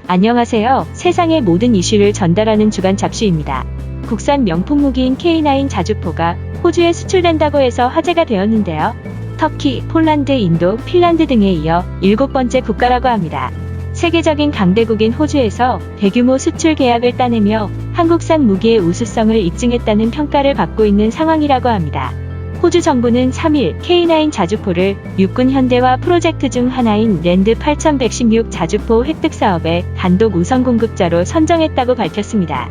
안녕하세요. 세상의 모든 이슈를 전달하는 주간 잡지입니다. 국산 명품 무기인 K9 자주포가 호주에 수출된다고 해서 화제가 되었는데요. 터키, 폴란드, 인도, 핀란드 등에 이어 7번째 국가라고 합니다. 세계적인 강대국인 호주에서 대규모 수출 계약을 따내며 한국산 무기의 우수성을 입증했다는 평가를 받고 있는 상황이라고 합니다. 호주 정부는 3일 K9 자주포를 육군 현대화 프로젝트 중 하나인 랜드 8116 자주포 획득 사업의 단독 우선 공급자로 선정했다고 밝혔습니다.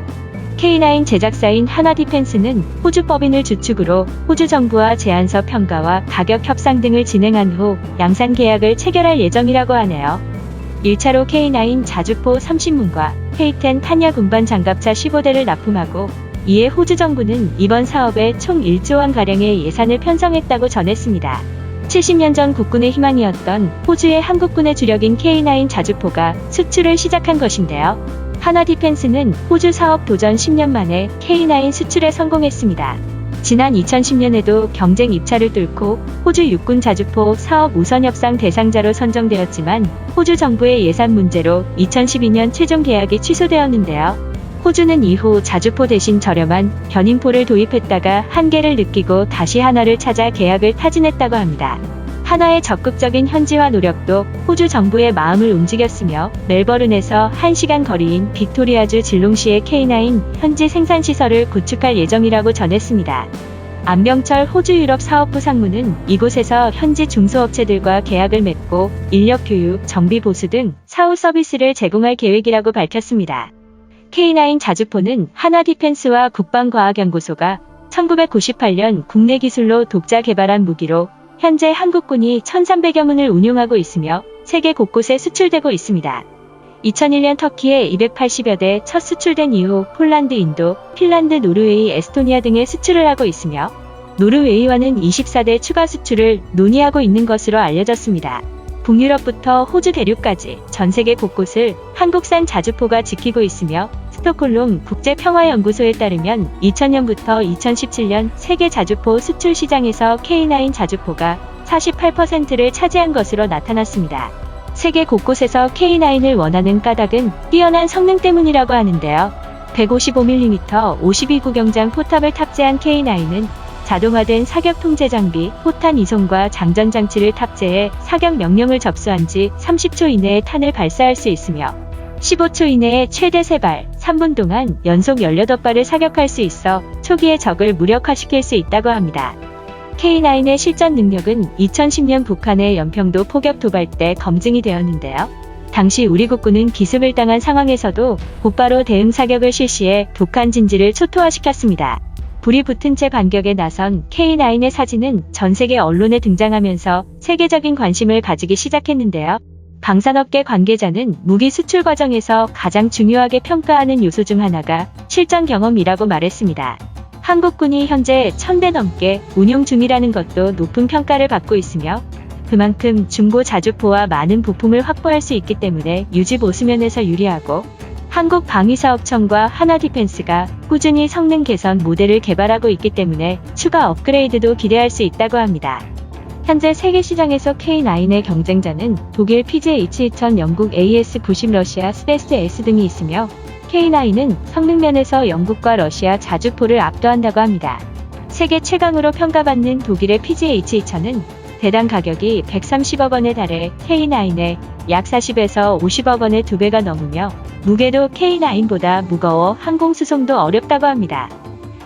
K9 제작사인 하나디펜스는 호주 법인을 주축으로 호주 정부와 제안서 평가와 가격 협상 등을 진행한 후 양산 계약을 체결할 예정이라고 하네요. 1차로 K9 자주포 30문과 K10 탄약 운반 장갑차 15대를 납품하고 이에 호주 정부는 이번 사업에 총 1조 원가량의 예산을 편성했다고 전했습니다. 70년 전 국군의 희망이었던 호주의 한국군의 주력인 K9 자주포가 수출을 시작한 것인데요. 하나디펜스는 호주 사업 도전 10년 만에 K9 수출에 성공했습니다. 지난 2010년에도 경쟁 입찰을 뚫고 호주 육군 자주포 사업 우선 협상 대상자로 선정되었지만 호주 정부의 예산 문제로 2012년 최종 계약이 취소되었는데요. 호주는 이후 자주포 대신 저렴한 견인포를 도입했다가 한계를 느끼고 다시 하나를 찾아 계약을 타진했다고 합니다. 하나의 적극적인 현지화 노력도 호주 정부의 마음을 움직였으며 멜버른에서 1시간 거리인 빅토리아주 질롱시의 K9 현지 생산시설을 구축할 예정이라고 전했습니다. 안병철 호주 유럽 사업부 상무는 이곳에서 현지 중소업체들과 계약을 맺고 인력 교육, 정비 보수 등 사후 서비스를 제공할 계획이라고 밝혔습니다. K9 자주포는 하나디펜스와 국방과학연구소가 1998년 국내 기술로 독자 개발한 무기로 현재 한국군이 1,300여 문을 운용하고 있으며 세계 곳곳에 수출되고 있습니다. 2001년 터키에 280여 대 첫 수출된 이후 폴란드, 인도, 핀란드, 노르웨이, 에스토니아 등에 수출을 하고 있으며 노르웨이와는 24대 추가 수출을 논의하고 있는 것으로 알려졌습니다. 북유럽부터 호주 대륙까지 전 세계 곳곳을 한국산 자주포가 지키고 있으며 스톡홀름 국제평화연구소에 따르면 2000년부터 2017년 세계 자주포 수출 시장에서 K9 자주포가 48%를 차지한 것으로 나타났습니다. 세계 곳곳에서 K9을 원하는 까닭은 뛰어난 성능 때문이라고 하는데요. 155mm 52구경장 포탑을 탑재한 K9은 자동화된 사격 통제 장비, 포탄 이송과 장전 장치를 탑재해 사격 명령을 접수한 지 30초 이내에 탄을 발사할 수 있으며 15초 이내에 최대 3발, 3분 동안 연속 18발을 사격할 수 있어 초기에 적을 무력화시킬 수 있다고 합니다. K9의 실전 능력은 2010년 북한의 연평도 포격 도발 때 검증이 되었는데요. 당시 우리 국군은 기습을 당한 상황에서도 곧바로 대응 사격을 실시해 북한 진지를 초토화시켰습니다. 불이 붙은 채 반격에 나선 K9의 사진은 전 세계 언론에 등장하면서 세계적인 관심을 가지기 시작했는데요. 방산업계 관계자는 무기 수출 과정에서 가장 중요하게 평가하는 요소 중 하나가 실전 경험이라고 말했습니다. 한국군이 현재 1000대 넘게 운용 중이라는 것도 높은 평가를 받고 있으며 그만큼 중고 자주포와 많은 부품을 확보할 수 있기 때문에 유지 보수 면에서 유리하고 한국방위사업청과 하나디펜스가 꾸준히 성능 개선 모델을 개발하고 있기 때문에 추가 업그레이드도 기대할 수 있다고 합니다. 현재 세계 시장에서 K9의 경쟁자는 독일 PJH-2000, 영국 AS-90, 러시아 스데스-S 등이 있으며 K9은 성능 면에서 영국과 러시아 자주포를 압도한다고 합니다. 세계 최강으로 평가받는 독일의 PJH-2000은 대당 가격이 130억 원에 달해 K9의 약 40에서 50억 원의 2배가 넘으며 무게도 K9보다 무거워 항공수송도 어렵다고 합니다.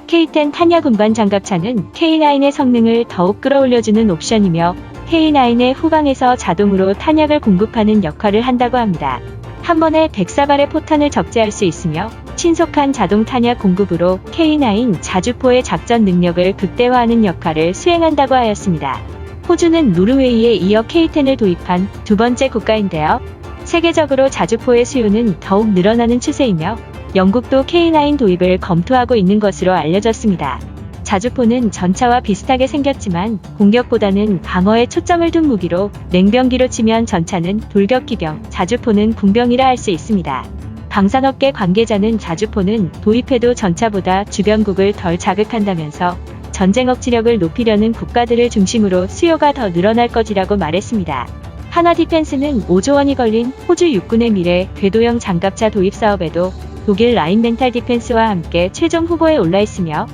K10 탄약 운반 장갑차는 K9의 성능을 더욱 끌어올려주는 옵션이며 K9의 후방에서 자동으로 탄약을 공급하는 역할을 한다고 합니다. 한 번에 104발의 포탄을 적재할 수 있으며 신속한 자동 탄약 공급으로 K9 자주포의 작전 능력을 극대화하는 역할을 수행한다고 하였습니다. 호주는 노르웨이에 이어 K10을 도입한 두 번째 국가인데요. 세계적으로 자주포의 수요는 더욱 늘어나는 추세이며 영국도 K9 도입을 검토하고 있는 것으로 알려졌습니다. 자주포는 전차와 비슷하게 생겼지만 공격보다는 방어에 초점을 둔 무기로 냉병기로 치면 전차는 돌격기병, 자주포는 군병이라 할 수 있습니다. 방산업계 관계자는 자주포는 도입해도 전차보다 주변국을 덜 자극한다면서 전쟁 억지력을 높이려는 국가들을 중심으로 수요가 더 늘어날 것이라고 말했습니다. 하나 디펜스는 5조 원이 걸린 호주 육군의 미래 궤도형 장갑차 도입 사업에도 독일 라인멘탈 디펜스와 함께 최종 후보에 올라 있으며,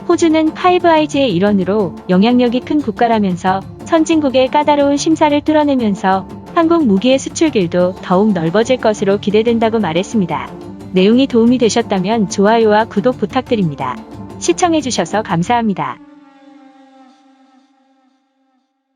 호주는 파이브 아이즈의 일원으로 영향력이 큰 국가라면서 선진국의 까다로운 심사를 뚫어내면서 한국 무기의 수출 길도 더욱 넓어질 것으로 기대된다고 말했습니다. 내용이 도움이 되셨다면 좋아요와 구독 부탁드립니다. 시청해주셔서 감사합니다.